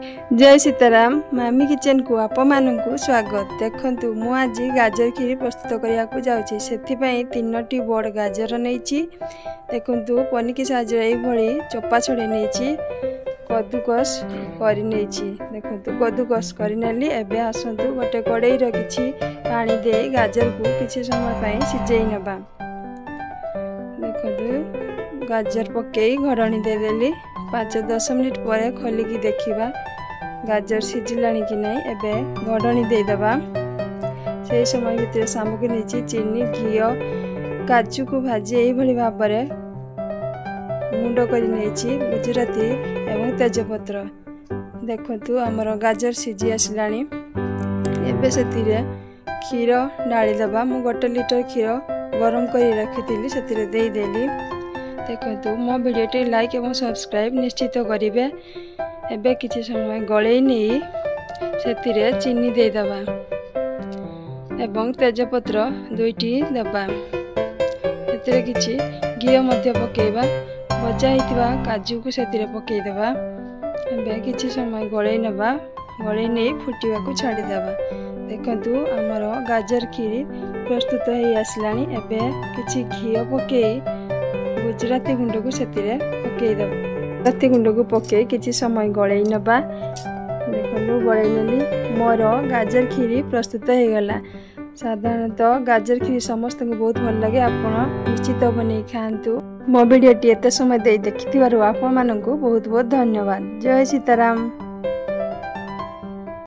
जय सीताराम मामी किचन को आप मानू स्वागत। देखु मु आज गाजर खीरी प्रस्तुत करने को जाऊँगी से 3टी बड़ गाजर नहीं देखु पनिकी साहाय्य चोपा छड़े नहीं कद्दूकस कर देखु कद्दूकस करनेली एवं आसतु गोटे कड़ईर कि पानी दे गाजर को किसी समय सिझे नवा। देखु गाजर पकई घोड़नी देदेली 5-10 मिनिट पर खोलिकी देखा गाजर सिझिला कि नहीं एवं घोड़नी देदेबा। से समय भितर सामग्री नहीं चीनी घी काजू को भाजी यही भाव में मुंड कर गुजराती एवं तेजपत्र। देखु आमर गाजर सिझी आसला एवं से क्षीर ढालीदेबा। मु 1 लीटर क्षीर गरम कर रखी से देदेली। देखु मो वीडियोटी लाइक और सब्सक्राइब निश्चित करेंगे। एबे किसी समय गलई नहीं से चीनी देदेबा एवं तेजपत्र 2टी देबा। से किसी घी पकेबा भजा होता काजू को से पकईदेबा। एबे किसी समय गलई नवा गलई नहीं फुटा को छाड़देबा। देखु आमर गाजर खीरी प्रस्तुत हो आसला किसी घी पकई गुजराती गुंड को से पकईदेबा। गुजराती गुंड को पकई किसी समय गलई नवा। देखो गलई नेली मोर गाजर खीरी प्रस्तुत हो गला। साधारणतः गाजर खीरी समस्त को बहुत भल लगे। आप निश्चित बन खातु। मो वीडियोटी एत समय देखि आप बहुत बहुत धन्यवाद। जय सीताराम।